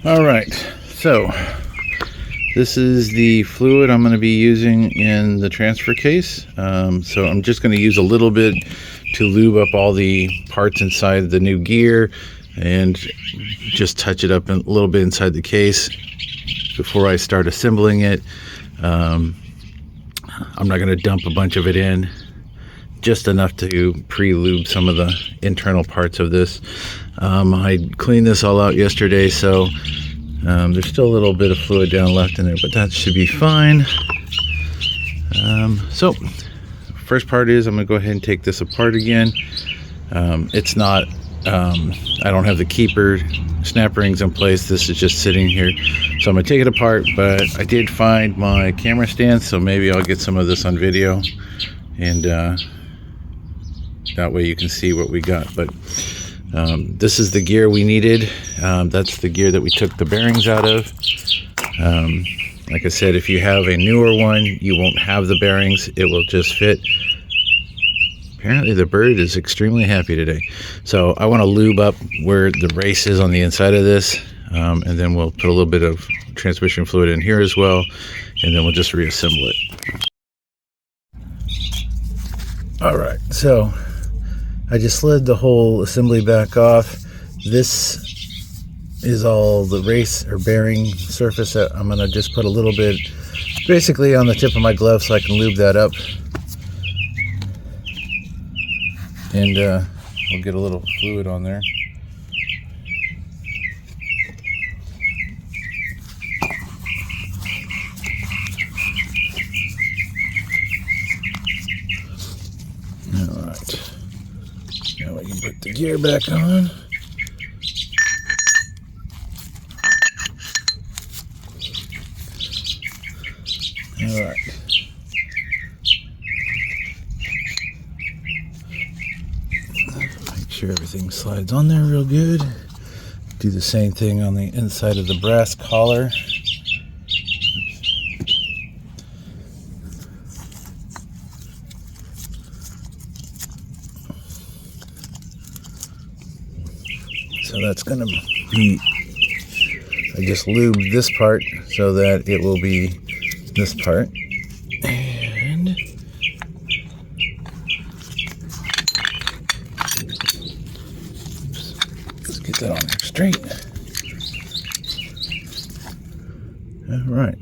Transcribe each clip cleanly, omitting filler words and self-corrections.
All right, so this is the fluid I'm going to be using in the transfer case. So I'm just going to use a little bit to lube up all the parts inside the new gear and just touch it up a little bit inside the case before I start assembling it. I'm not going to dump a bunch of it in, just enough to pre-lube some of the internal parts of this. I cleaned this all out yesterday, so there's still a little bit of fluid down left in there, but that should be fine. So first part is I'm going to go ahead and take this apart again. It's not, I don't have the keeper snap rings in place. This is just sitting here. So I'm going to take it apart, but I did find my camera stand, so maybe I'll get some of this on video, and that way you can see what we got. But this is the gear we needed. That's the gear that we took the bearings out of. Like I said, if you have a newer one, you won't have the bearings. It will just fit. Apparently the bird is extremely happy today. So I want to lube up where the race is on the inside of this, and then we'll put a little bit of transmission fluid in here as well, and then we'll just reassemble it. All right, so I just slid the whole assembly back off. This is all the race or bearing surface that I'm gonna just put a little bit basically on the tip of my glove so I can lube that up. And we'll get a little fluid on there. All right. Now we can put the gear back on. All right. Make sure everything slides on there real good. Do the same thing on the inside of the brass collar. So that's going to be, I just lubed this part so that it will be this part. And let's get that on there straight. All right.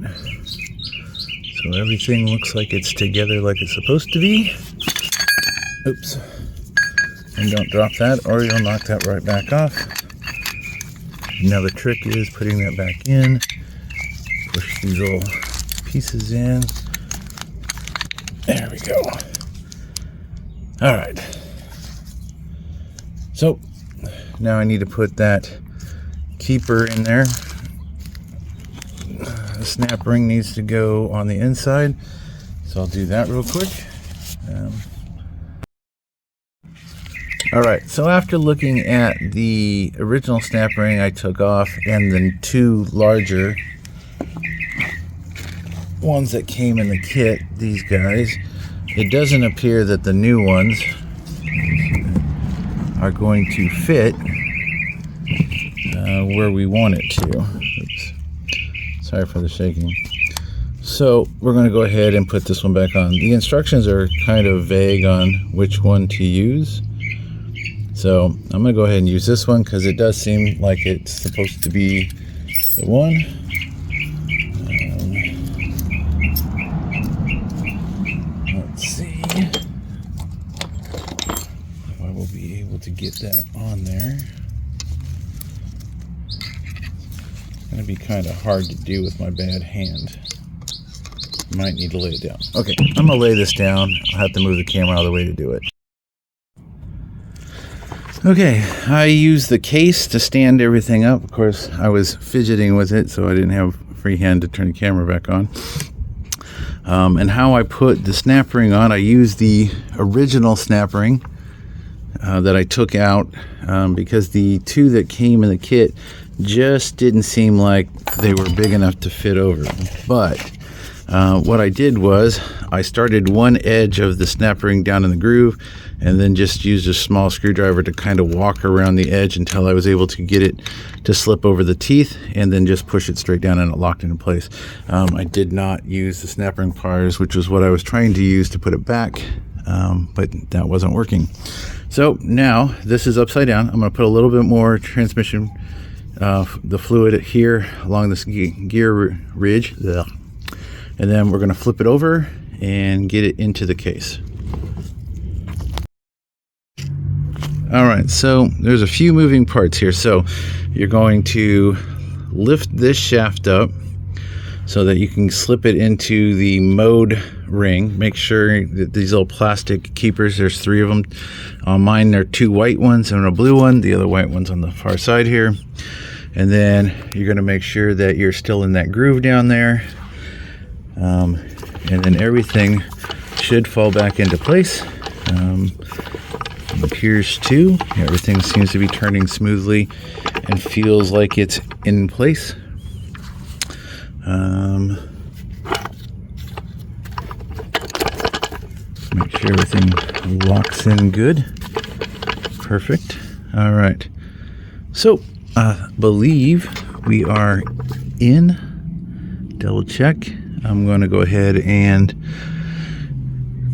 So everything looks like it's together like it's supposed to be. Oops. And don't drop that or you'll knock that right back off. Now the trick is putting that back in. Push these little pieces in. There we go. All right. So now I need to put that keeper in there. The snap ring needs to go on the inside, so I'll do that real quick. All right, so after looking at the original snap ring I took off and the two larger ones that came in the kit, these guys, it doesn't appear that the new ones are going to fit where we want it to. Oops. Sorry for the shaking. So we're going to go ahead and put this one back on. The instructions are kind of vague on which one to use. So I'm going to go ahead and use this one because it does seem like it's supposed to be the one. Let's see if I will be able to get that on there. It's going to be kind of hard to do with my bad hand. Might need to lay it down. Okay, I'm going to lay this down. I'll have to move the camera out of the way to do it. Okay, I used the case to stand everything up. Of course, I was fidgeting with it, so I didn't have free hand to turn the camera back on. And how I put the snap ring on, I used the original snap ring that I took out because the two that came in the kit just didn't seem like they were big enough to fit over. But What I did was I started one edge of the snap ring down in the groove, and then just used a small screwdriver to kind of walk around the edge until I was able to get it to slip over the teeth, and then just push it straight down and it locked into place. I did not use the snap ring pliers, which was what I was trying to use to put it back, but that wasn't working. So now this is upside down. I'm going to put a little bit more transmission, the fluid here along this gear ridge. Ugh. And then we're going to flip it over and get it into the case. All right, so there's a few moving parts here. So you're going to lift this shaft up so that you can slip it into the mode ring. Make sure that these little plastic keepers, there's 3 of them. On mine, there are 2 white ones and a blue one. The other white one's on the far side here. And then you're going to make sure that you're still in that groove down there. And then everything should fall back into place. It appears to. Everything seems to be turning smoothly and feels like it's in place. Make sure everything locks in good. Perfect. All right. So I believe we are in. Double check. I'm going to go ahead and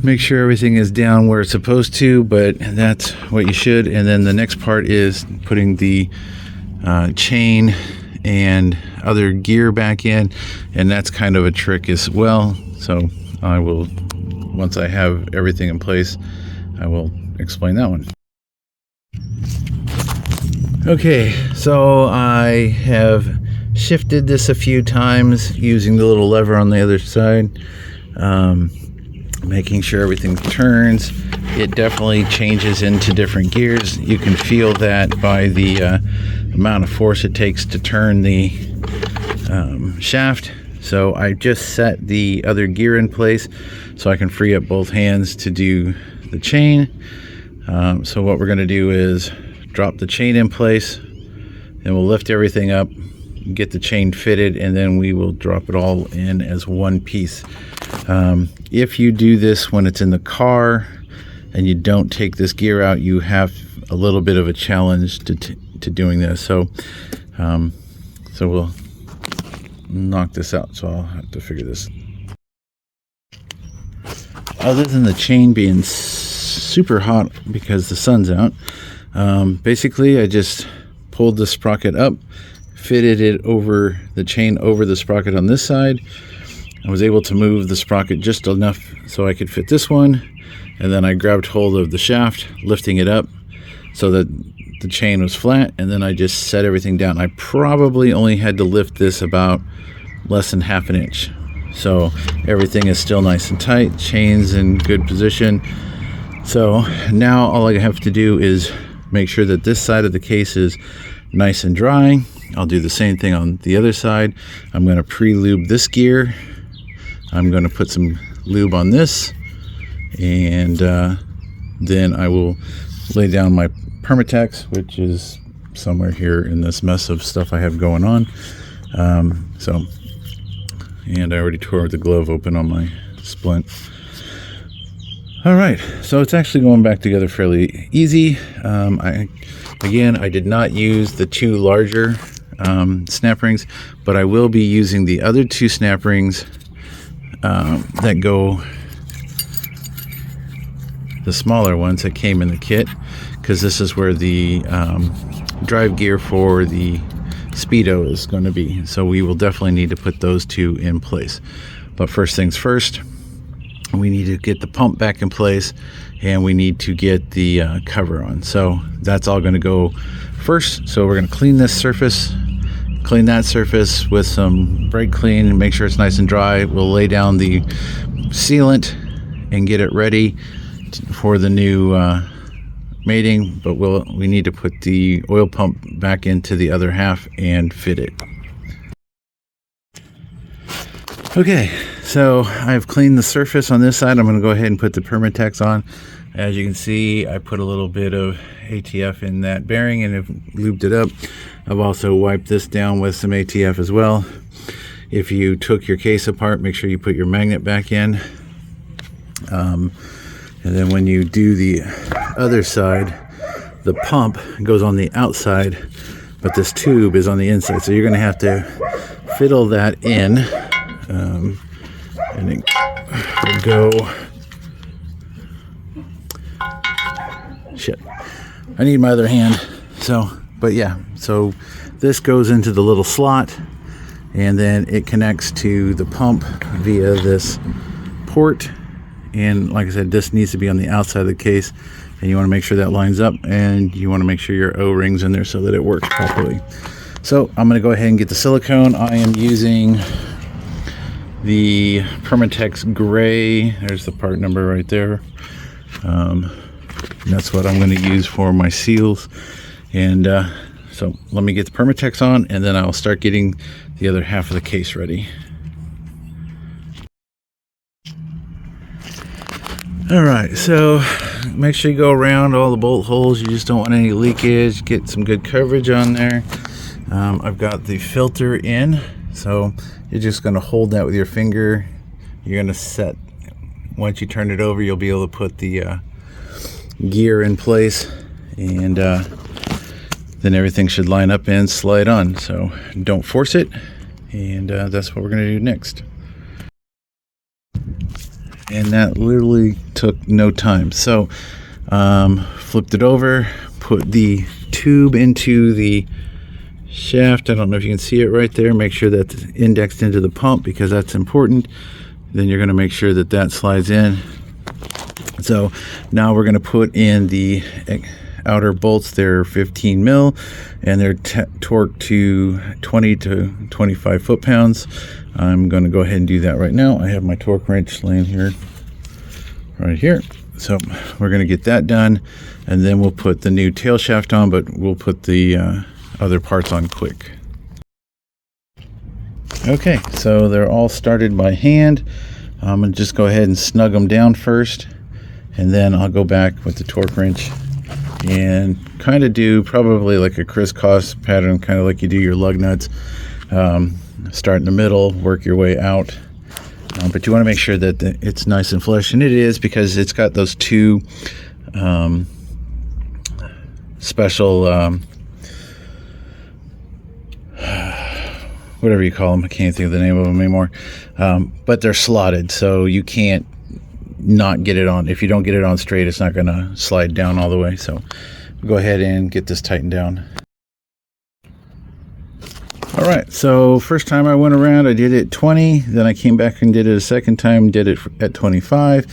make sure everything is down where it's supposed to, but that's what you should. And then the next part is putting the chain and other gear back in, and that's kind of a trick as well. So I will, once I have everything in place, I will explain that one. Okay, so I have shifted this a few times using the little lever on the other side, making sure everything turns. It definitely changes into different gears. You can feel that by the amount of force it takes to turn the shaft. So I just set the other gear in place so I can free up both hands to do the chain. So what we're going to do is drop the chain in place, and we'll lift everything up, get the chain fitted, and then we will drop it all in as one piece. If you do this when it's in the car and you don't take this gear out, you have a little bit of a challenge to doing this. So we'll knock this out. So I'll have to figure this. Other than the chain being super hot because the sun's out, basically I just pulled the sprocket up, fitted it over the chain over the sprocket on this side. I was able to move the sprocket just enough so I could fit this one, and then I grabbed hold of the shaft, lifting it up so that the chain was flat, and then I just set everything down. I probably only had to lift this about less than ½ an inch. So everything is still nice and tight, chain's in good position. So now all I have to do is make sure that this side of the case is nice and dry. I'll do the same thing on the other side. I'm going to pre-lube this gear. I'm going to put some lube on this, and then I will lay down my Permatex, which is somewhere here in this mess of stuff I have going on. And I already tore the glove open on my splint. All right, so it's actually going back together fairly easy. I did not use the 2 larger snap rings, but I will be using the other 2 snap rings that go, the smaller ones that came in the kit, because this is where the drive gear for the Speedo is going to be. So we will definitely need to put those 2 in place. But first things first, we need to get the pump back in place, and we need to get the cover on. So that's all going to go first. So we're going to clean this surface, clean that surface with some brake clean and make sure it's nice and dry. We'll lay down the sealant and get it ready for the new mating, but we need to put the oil pump back into the other half and fit it. Okay, so I've cleaned the surface on this side. I'm going to go ahead and put the Permatex on. As you can see, I put a little bit of ATF in that bearing and have lubed it up. I've also wiped this down with some ATF as well. if you took your case apart, make sure you put your magnet back in. And then when you do the other side, the pump goes on the outside, but this tube is on the inside. So you're going to have to fiddle that in. And it will go. Shit. I need my other hand. So, but yeah, so this goes into the little slot, and then it connects to the pump via this port. And like I said, this needs to be on the outside of the case, and you want to make sure that lines up, and you want to make sure your O-ring's in there so that it works properly. So I'm going to go ahead and get the silicone. I am using the Permatex Gray. There's the part number right there. That's what I'm going to use for my seals. And so let me get the Permatex on, and then I'll start getting the other half of the case ready. Alright, so make sure you go around all the bolt holes. You just don't want any leakage. Get some good coverage on there. I've got the filter in, so you're just going to hold that with your finger. You're going to set, once you turn it over, you'll be able to put the gear in place, and then everything should line up and slide on. So don't force it, and that's what we're going to do next. And that literally took no time. So flipped it over, put the tube into the shaft. I don't know if you can see it right there. Make sure that's indexed into the pump, because that's important. Then you're going to make sure that that slides in. So now we're going to put in the outer bolts. They're 15 mil, and they're torqued to 20 to 25 foot-pounds. I'm going to go ahead and do that right now. I have my torque wrench laying here, right here. So we're going to get that done, and then we'll put the new tail shaft on, but we'll put the other parts on quick. Okay, so they're all started by hand. I'm going to just go ahead and snug them down first, and then I'll go back with the torque wrench and kind of do probably like a crisscross pattern, kind of like you do your lug nuts. Start in the middle, work your way out, but you want to make sure that it's nice and flush, and it is, because it's got those two special whatever you call them, I can't think of the name of them anymore, but they're slotted, so you can't not get it on. If you don't get it on straight, it's not going to slide down all the way. So go ahead and get this tightened down. All right, so first time I went around, I did it 20, then I came back and did it a second time, did it at 25.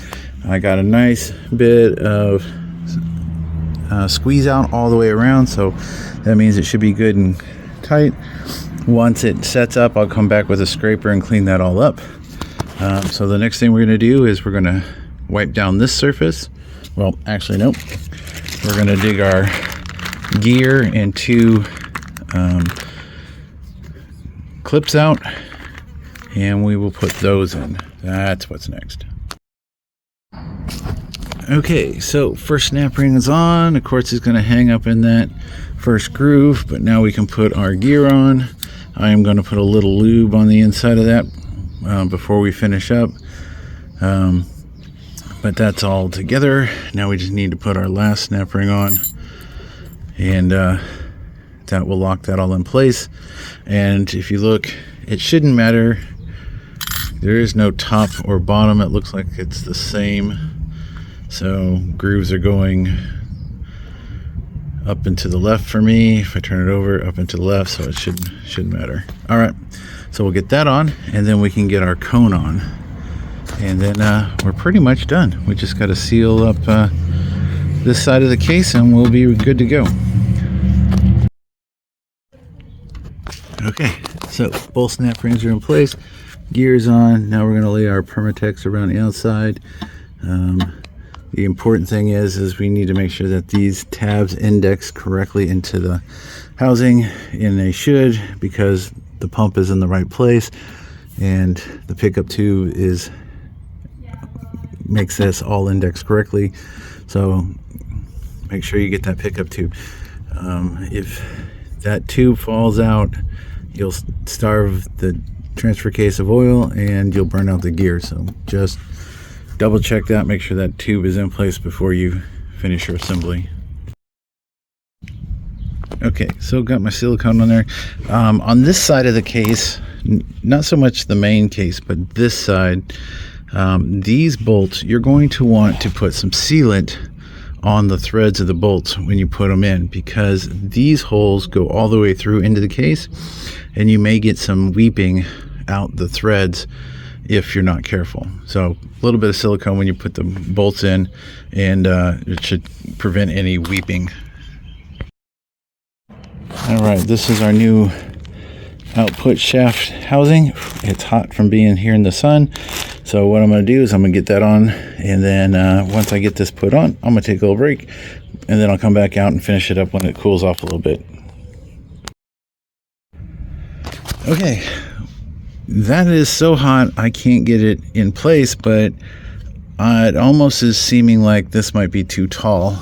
I got a nice bit of squeeze out all the way around, so that means it should be good and tight. Once it sets up, I'll come back with a scraper and clean that all up. So the next thing we're going to do is we're going to wipe down this surface. Well, actually, nope. We're going to dig our gear into clips out, and we will put those in. That's what's next. Okay, so first snap ring is on. Of course, it's going to hang up in that first groove, but now we can put our gear on. I am going to put a little lube on the inside of that before we finish up. But that's all together. Now we just need to put our last snap ring on, and that will lock that all in place. And if you look, it shouldn't matter. There is no top or bottom. It looks like it's the same. So grooves are going up and to the left for me. If I turn it over, up and to the left, so it shouldn't matter. All right, so we'll get that on, and then we can get our cone on, and then we're pretty much done. We just got to seal up this side of the case, and we'll be good to go. Okay, so both snap rings are in place, gear's on. Now we're going to lay our Permatex around the outside. The important thing is we need to make sure that these tabs index correctly into the housing, and they should, because the pump is in the right place, and the pickup tube makes this all index correctly. So make sure you get that pickup tube. If that tube falls out, you'll starve the transfer case of oil and you'll burn out the gear. So just double check that, make sure that tube is in place before you finish your assembly. Okay, so got my silicone on there. On this side of the case, not so much the main case, but this side, these bolts, you're going to want to put some sealant on the threads of the bolts when you put them in, because these holes go all the way through into the case and you may get some weeping out the threads if you're not careful. So a little bit of silicone when you put the bolts in, and it should prevent any weeping. All right, this is our new output shaft housing. It's hot from being here in the sun, so what I'm going to do is I'm going to get that on, and then once I get this put on, I'm going to take a little break, and then I'll come back out and finish it up when it cools off a little bit. Okay, that is so hot I can't get it in place, but it almost is seeming like this might be too tall,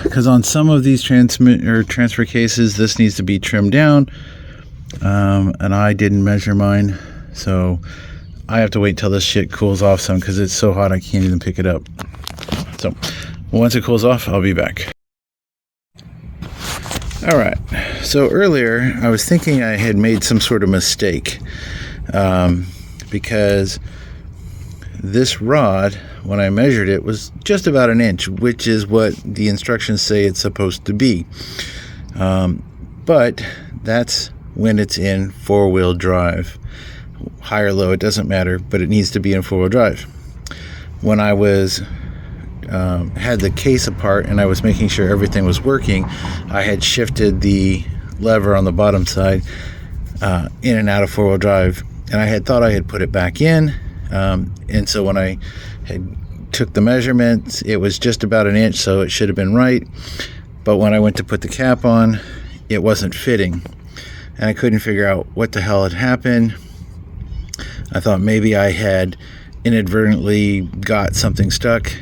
because on some of these transfer cases this needs to be trimmed down, and I didn't measure mine, so I have to wait till this shit cools off some, because it's so hot I can't even pick it up. So once it cools off, I'll be back. All right, so earlier I was thinking I had made some sort of mistake, because this rod, when I measured it, was just about an inch, which is what the instructions say it's supposed to be. But that's when it's in four-wheel drive. High or low, it doesn't matter, but it needs to be in four-wheel drive. When I was had the case apart and I was making sure everything was working, I had shifted the lever on the bottom side in and out of four-wheel drive, and I had thought I had put it back in, and so when I had took the measurements, it was just about an inch, so it should have been right. But when I went to put the cap on, it wasn't fitting, and I couldn't figure out what the hell had happened. I thought maybe I had inadvertently got something stuck,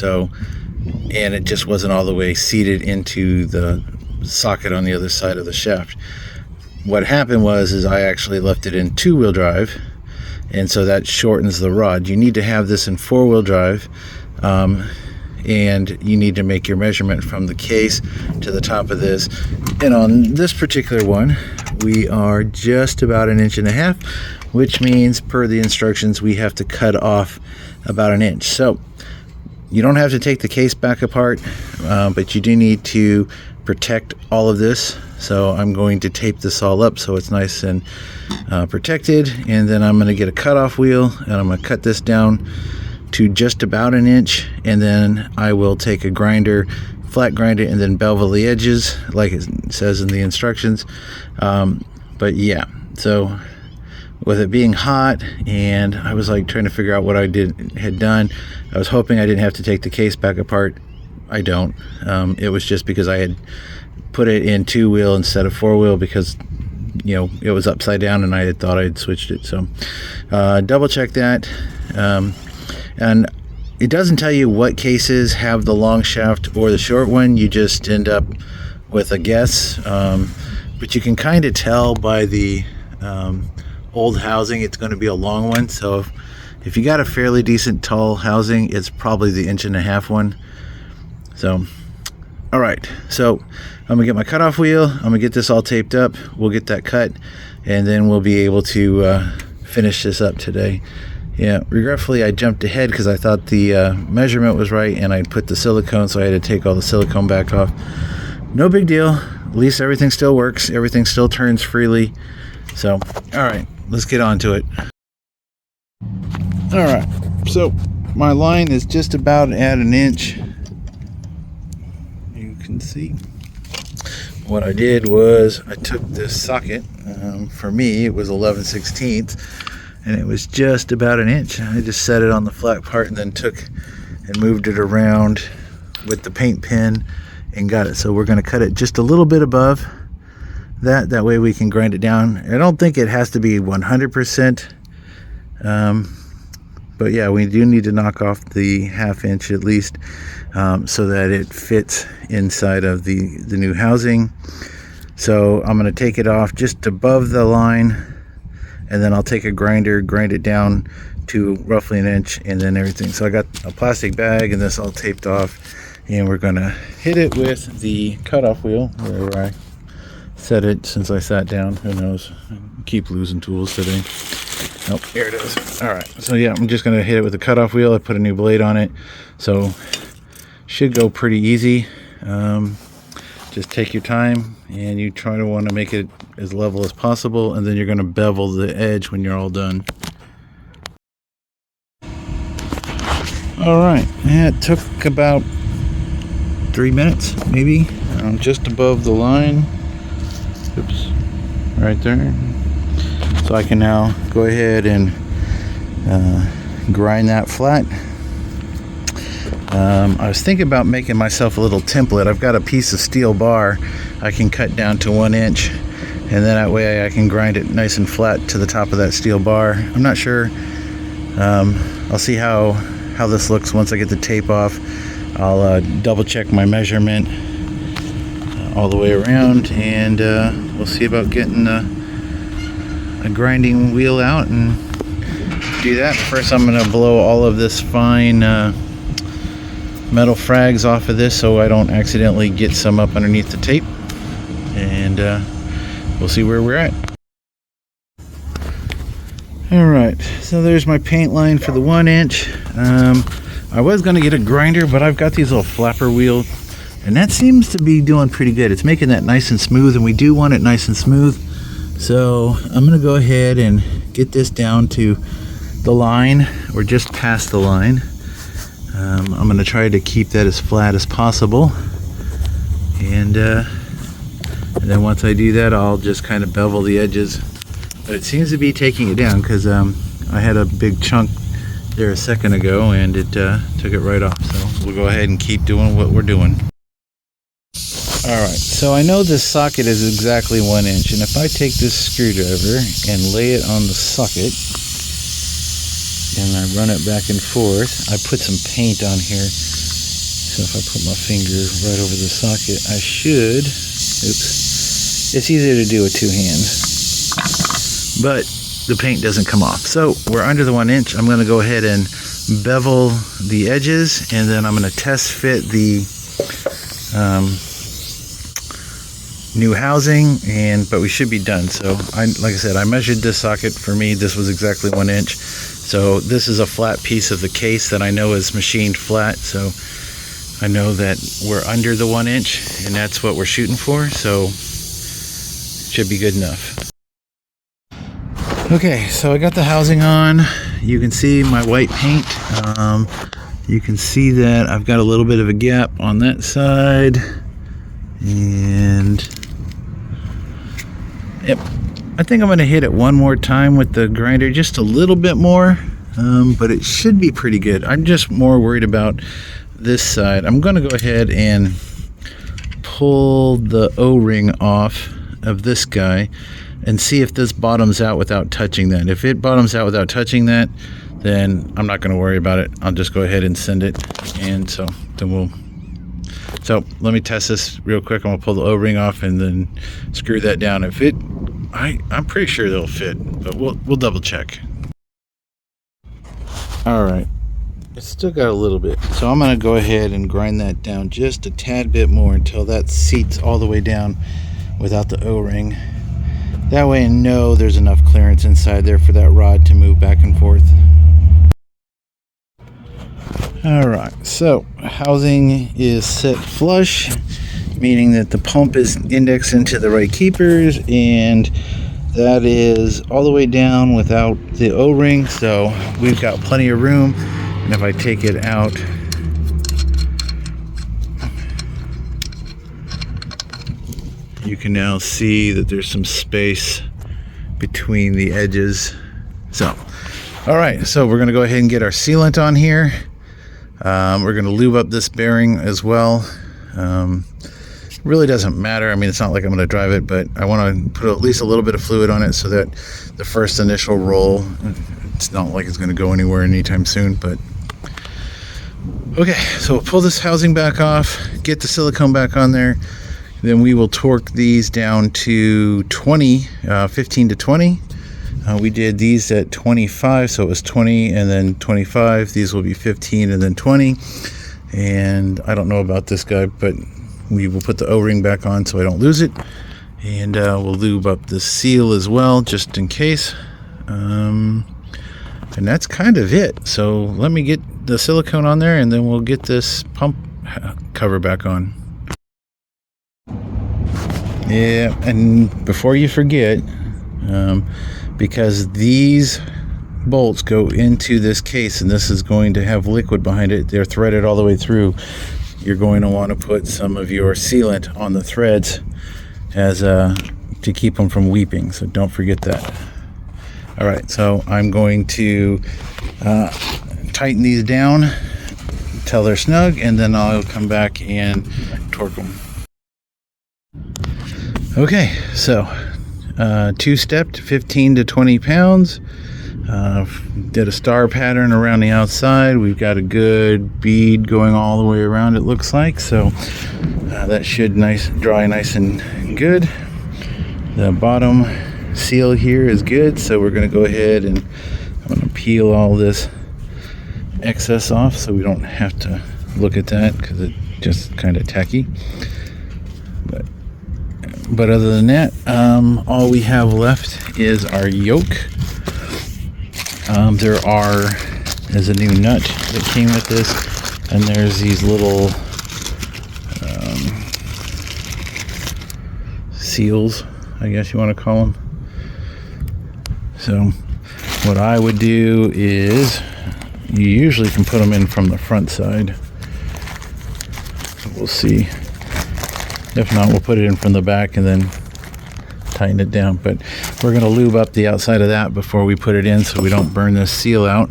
and it just wasn't all the way seated into the socket on the other side of the shaft. What happened was I actually left it in two-wheel drive, and so that shortens the rod. You need to have this in four-wheel drive, and you need to make your measurement from the case to the top of this. And on this particular one, we are just about 1.5 inches, which means per the instructions we have to cut off about 1 inch. So you don't have to take the case back apart, but you do need to protect all of this. So I'm going to tape this all up so it's nice and protected, and then I'm going to get a cutoff wheel and I'm going to cut this down to just about 1 inch, and then I will take a grinder, flat grinder, and then bevel the edges like it says in the instructions. But yeah, so with it being hot, and I was like trying to figure out what I had done, I was hoping I didn't have to take the case back apart. I don't. It was just because I had put it in two-wheel instead of four-wheel, because it was upside down and I had thought I had switched it. So double check that, and it doesn't tell you what cases have the long shaft or the short one. You just end up with a guess, but you can kind of tell by the old housing it's going to be a long one. So if you got a fairly decent tall housing, it's probably the 1.5 inch one. So all right, so I'm gonna get my cutoff wheel, I'm gonna get this all taped up, we'll get that cut, and then we'll be able to finish this up today. Yeah, regretfully I jumped ahead because I thought the measurement was right and I'd put the silicone, so I had to take all the silicone back off. No big deal, at least everything still works, everything still turns freely. So all right, let's get on to it. All right, so my line is just about at 1 inch. You can see what I did was I took this socket, for me it was 11/16, and it was just about 1 inch. I just set it on the flat part and then took and moved it around with the paint pen and got it. So we're going to cut it just a little bit above that way we can grind it down. I don't think it has to be 100%, but yeah, we do need to knock off the 1/2 inch at least, so that it fits inside of the new housing. So I'm going to take it off just above the line, and then I'll take a grinder, grind it down to roughly an inch, and then everything. So I got a plastic bag and this all taped off, and we're going to hit it with the cutoff wheel wherever I set it since I sat down. Who knows? I keep losing tools today. Oh, here it is. All right. So yeah, I'm just going to hit it with the cutoff wheel. I put a new blade on it. So should go pretty easy. Just take your time, and you try to want to make it as level as possible, and then you're going to bevel the edge when you're all done. All right. Yeah, it took about 3 minutes, maybe. Just above the line. Oops. Right there. So I can now go ahead and grind that flat. I was thinking about making myself a little template. I've got a piece of steel bar I can cut down to 1 inch, and then that way I can grind it nice and flat to the top of that steel bar. I'm not sure. I'll see how this looks once I get the tape off. I'll double check my measurement all the way around, and we'll see about getting a grinding wheel out and do that. First, I'm going to blow all of this fine metal frags off of this so I don't accidentally get some up underneath the tape, and we'll see where we're at. Alright, so there's my paint line for the 1 inch. I was going to get a grinder, but I've got these little flapper wheels, and that seems to be doing pretty good. It's making that nice and smooth, and we do want it nice and smooth. So I'm going to go ahead and get this down to the line, or just past the line. I'm going to try to keep that as flat as possible, and then once I do that, I'll just kind of bevel the edges. But it seems to be taking it down, because I had a big chunk there a second ago, and it took it right off. So we'll go ahead and keep doing what we're doing. Alright, so I know this socket is exactly 1 inch, and if I take this screwdriver and lay it on the socket, and I run it back and forth, I put some paint on here, so if I put my finger right over the socket, I should, oops, it's easier to do with 2 hands, but the paint doesn't come off. So we're under the 1 inch. I'm going to go ahead and bevel the edges, and then I'm going to test fit the new housing, but we should be done. So like I said, I measured this socket. For me, this was exactly 1 inch. So this is a flat piece of the case that I know is machined flat, so I know that we're under the 1 inch, and that's what we're shooting for, so should be good enough. Okay, so I got the housing on. You can see my white paint. You can see that I've got a little bit of a gap on that side, and yep, I think I'm going to hit it one more time with the grinder, just a little bit more, but it should be pretty good. I'm just more worried about this side. I'm going to go ahead and pull the O-ring off of this guy and see if this bottoms out without touching that. If it bottoms out without touching that, then I'm not going to worry about it. I'll just go ahead and send it, and so let me test this real quick. I'm going to pull the O-ring off and then screw that down. If it, I'm pretty sure they'll fit, but we'll double check. All right, it's still got a little bit, so I'm going to go ahead and grind that down just a tad bit more until that seats all the way down without the O-ring. That way I know there's enough clearance inside there for that rod to move back and forth. Alright, so housing is set flush, meaning that the pump is indexed into the right keepers, and that is all the way down without the O-ring, so we've got plenty of room. And if I take it out, you can now see that there's some space between the edges. So, all right, so we're gonna go ahead and get our sealant on here. We're gonna lube up this bearing as well. Really doesn't matter. I mean, it's not like I'm gonna drive it, but I wanna put at least a little bit of fluid on it so that the first initial roll, it's not like it's gonna go anywhere anytime soon, but okay, so we'll pull this housing back off, get the silicone back on there, Then we will torque these down to 20, 15 to 20. We did these at 25, so it was 20 and then 25. These will be 15 and then 20. And I don't know about this guy, but we will put the O-ring back on so I don't lose it. And we'll lube up the seal as well, just in case. And that's kind of it. So let me get the silicone on there, and then we'll get this pump cover back on. Yeah, and before you forget, because these bolts go into this case, and this is going to have liquid behind it, they're threaded all the way through, you're going to want to put some of your sealant on the threads as to keep them from weeping, so don't forget that. All right, so I'm going to tighten these down till they're snug, and then I'll come back and torque them. Okay, so two-stepped, 15 to 20 pounds. Did a star pattern around the outside. We've got a good bead going all the way around, it looks like. So that should dry nice and good. The bottom seal here is good, so we're going to go ahead and I'm going to peel all this excess off so we don't have to look at that because it's just kind of tacky. But other than that, all we have left is our yoke. There's a new nut that came with this, and there's these little seals, I guess you want to call them. So what I would do is, you usually can put them in from the front side. We'll see. If not, we'll put it in from the back and then tighten it down. But we're going to lube up the outside of that before we put it in so we don't burn this seal out.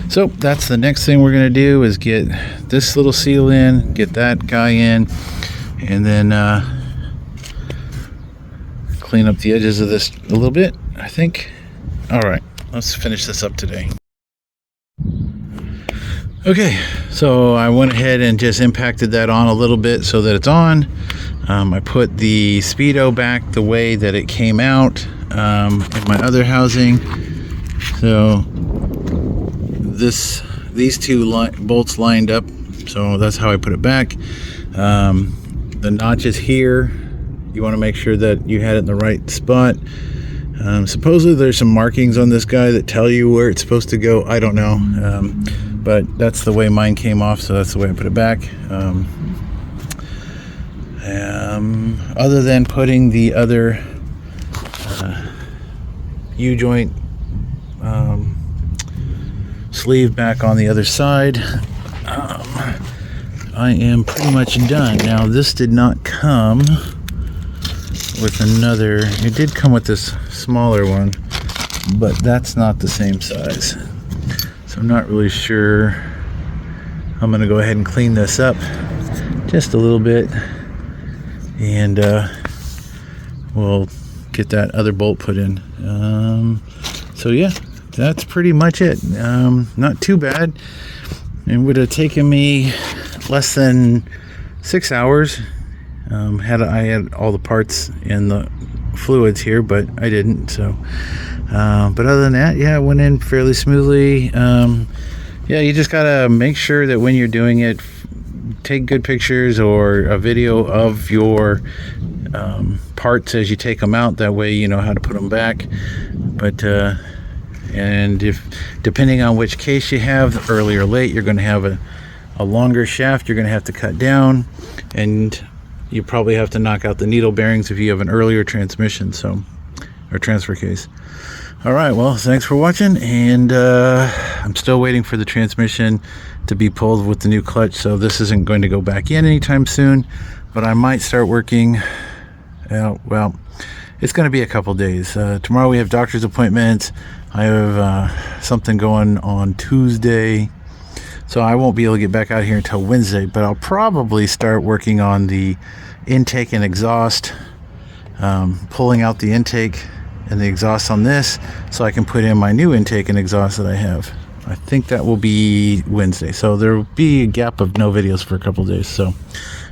So that's the next thing we're going to do, is get this little seal in, get that guy in, and then clean up the edges of this a little bit, I think. All right, let's finish this up today. Okay, so I went ahead and just impacted that on a little bit so that it's on. I put the Speedo back the way that it came out in my other housing. So these two bolts lined up, so that's how I put it back. The notches here, you want to make sure that you had it in the right spot. Supposedly there's some markings on this guy that tell you where it's supposed to go. I don't know. But that's the way mine came off, so that's the way I put it back. Other than putting the other U-joint sleeve back on the other side, I am pretty much done. Now, this did not come with another. It did come with this smaller one, but that's not the same size. So I'm not really sure. I'm going to go ahead and clean this up just a little bit, and we'll get that other bolt put in. So yeah, that's pretty much it. Not too bad. It would have taken me less than 6 hours I had all the parts and the fluids here, but I didn't. So but other than that, yeah, it went in fairly smoothly. Yeah, you just gotta make sure that when you're doing it, take good pictures or a video of your parts as you take them out. That way you know how to put them back. But and if depending on which case you have, early or late, you're going to have a longer shaft you're going to have to cut down, and you probably have to knock out the needle bearings if you have an earlier transmission, so, or transfer case. All right, well, thanks for watching, and I'm still waiting for the transmission to be pulled with the new clutch, so this isn't going to go back in anytime soon, but I might start working. Well, it's going to be a couple days. Tomorrow we have doctor's appointments. I have something going on Tuesday, so I won't be able to get back out here until Wednesday, but I'll probably start working on the intake and exhaust, pulling out the intake and the exhaust on this so I can put in my new intake and exhaust that I have. I think that will be Wednesday, so there will be a gap of no videos for a couple days. So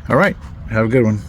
all right, have a good one.